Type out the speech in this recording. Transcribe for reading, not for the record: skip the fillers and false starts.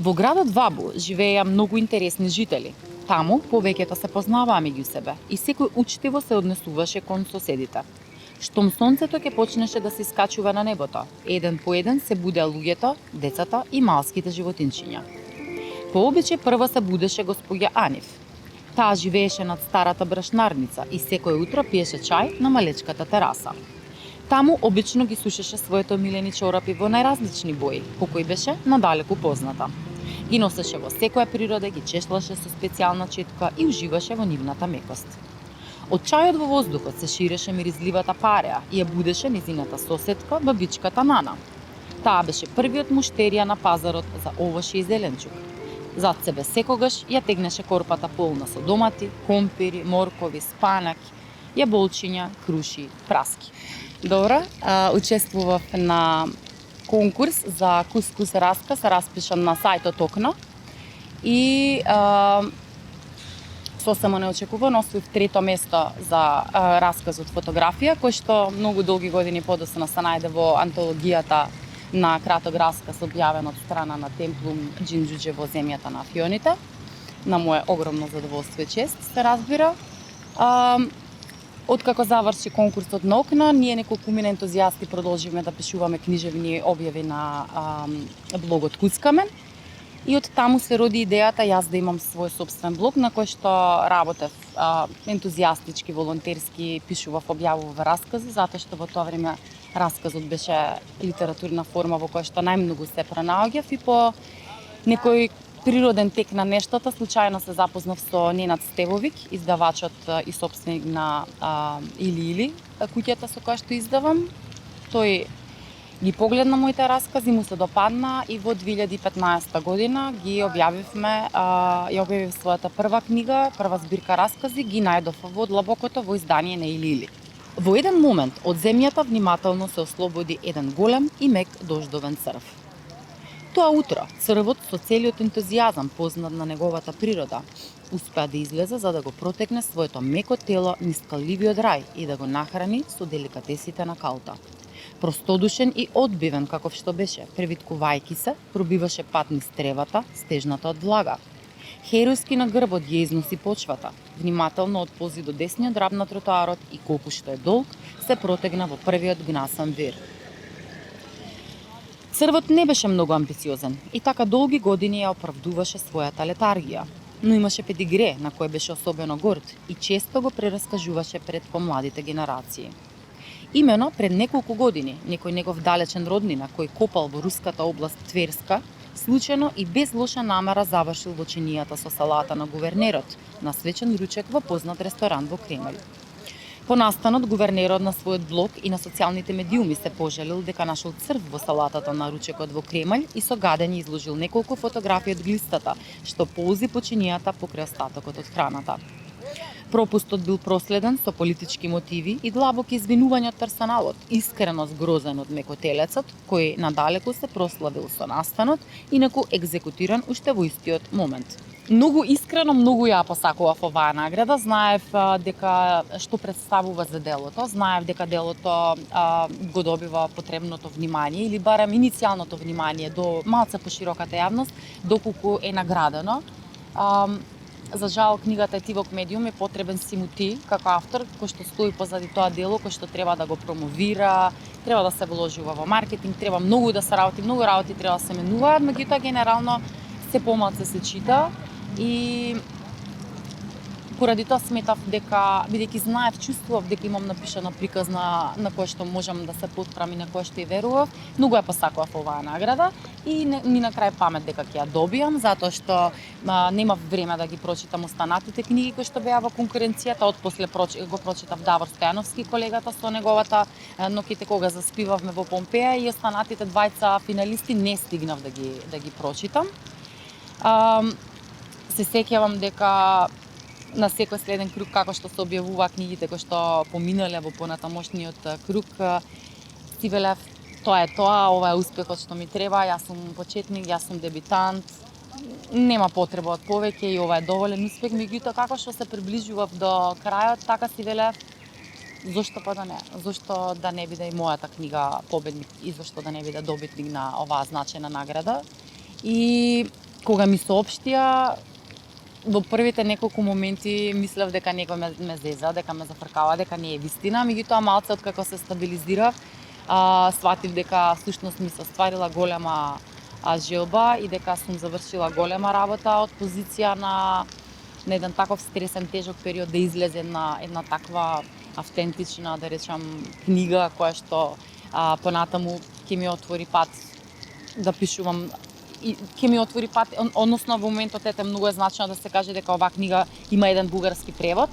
Во градот Вабу живееја многу интересни жители. Таму повеќето се познаваа меѓу себе и секој учтиво се однесуваше кон соседите. Штом сонцето ќе почнеше да се искачува на небото, еден по еден се будеа луѓето, децата и малските животинчиња. По обичај прва се будеше госпоѓа Аниф. Таа живееше над старата брашнарница и секој утро пиеше чај на малечката тераса. Таму обично ги сушеше своите омилени чорапи во најразлични бои, по кои беше надалеку позната. Ги носеше во секоја природа, ги чешлаше со специјална четка и уживаше во нивната мекост. Од чајот во воздухот се ширеше миризливата пареа и ја будеше незината соседка, бабичката Нана. Таа беше првиот муштерија на пазарот за овошје и зеленчук. Зад себе секогаш ја тегнеше корпата полна со домати, компири, моркови, спанаки, јаболчиња, круши, праски. Добро, учествував на конкурс за кускус расказ, распишан на сајтот Окна и сосема неочекувано освоив трето место за расказот фотографија, кој што многу долги години подосна се најде во антологијата на краток расказ објавен од страна на Темплум Џинџуџе во земјата на Фионите. На моје огромно задоволство и чест, се разбира. Откако заврши конкурсот на Окна, ние неколку мина ентузијасти продолживме да пишуваме книжевни објави на блогот Куцкамен. И од таму се роди идејата јас да имам свој собствен блог на кој што работев ентузијастички, волонтерски, пишував, објавував раскази, затоа што во тоа време расказот беше литературна форма во која што најмногу се пронаоѓав и по некој природен тек на нештата, случајно се запознав со Ненад Стевовик, издавачот и собственик на Или, куќата со која што издавам. Тој ги погледна моите раскази, му се допадна и во 2015 година ги објавивме, ја објавив својата прва книга, прва збирка раскази, ги најдов во длабокото во издание на Или. Во еден момент од земјата внимателно се ослободи еден голем и мек дождовен црв. Тоа утро, црвот со целиот ентузијазам познат на неговата природа, успеа да излезе за да го протегне своето меко тело низ калливиот рај и да го нахрани со деликатесите на калта. Простодушен и одбивен каков што беше, превиткувајќи се, пробиваше пат низ тревата, стежната од влага. Херојски на грбот ја износи почвата, внимателно отползи до десниот раб на тротоарот и колку што е долг, се протегна во првиот гнасан вир. Црвот не беше многу амбициозен и така долги години ја оправдуваше својата летаргија, но имаше педигре на кој беше особено горд и често го прераскажуваше пред помладите генерации. Имено пред неколку години некој негов далечен роднина кој копал во руската област Тверска, случајно и без лоша намера завршил во чинијата со салата на гувернерот на свечен ручек во познат ресторан во Кремљ. По настанот, гувернерот на својот блог и на социјалните медиуми се пожалил дека нашол црв во салатата на ручекот во Кремљ и со гадење изложил неколку фотографии од глистата, што ползи по чинијата покрај остатокот од храната. Пропустот бил проследен со политички мотиви и длабоки извинувања од персоналот, искрено згрозен од мекотелецот, кој надалеку се прославил со настанот, инаку екзекутиран уште во истиот момент. Многу искрено, многу ја посакував оваа награда, знаев дека што представува за делото, знаев дека делото го добива потребното внимание или барем иницијалното внимание до малце пошироката јавност, доколку е наградено. За жал, книгата Етивок медиум е потребен си му ти, како автор, кој што стои позади тоа дело, кој што треба да го промовира, треба да се вложува во маркетинг, треба многу да се работи, многу работи треба да се менуваат, меѓутоа генерално се помалку се чита и поради тоа сметав дека, бидејќи знаев, чувствував дека имам напишана приказ на која што можам да се потпрам и на која што и верував, многу ја посакував оваа награда и ни на крај памет дека ќе ја добијам, затоа што немав време да ги прочитам останатите книги кои што беа во конкуренцијата, отпосле го прочитав Давор Стојановски, колегата со неговата Ноќите кога заспивавме во Помпеја и останатите двајца финалисти не стигнав да ги прочитам. Се сеќавам дека на секој следен круг, како што се објавува книгите кои што поминале во понатамошниот круг, си велев, тоа е тоа, ова е успехот што ми треба, јас сум почетник, јас сум дебитант, нема потреба од повеќе и ова е доволен успех, меѓутоа како што се приближував до крајот, така си велев, зошто па да не? Зошто да не биде и мојата книга победник и зошто да не биде добитник на оваа значајна награда? И Кога ми соопштија, во првите неколку моменти мислев дека некој ме зеза, дека ме зафркава, дека не е вистина, меѓутоа малце откако се стабилизирав, сватив дека всушност ми се остварила голема желба и дека сум завршила голема работа од позиција на еден таков стресен, тежок период да излезе една таква автентична, да речам, книга која што понатаму ќе ми отвори пат да пишувам и ќе ми отвори пат, односно во моментот ете многу е значено да се каже дека оваа книга има еден бугарски превод.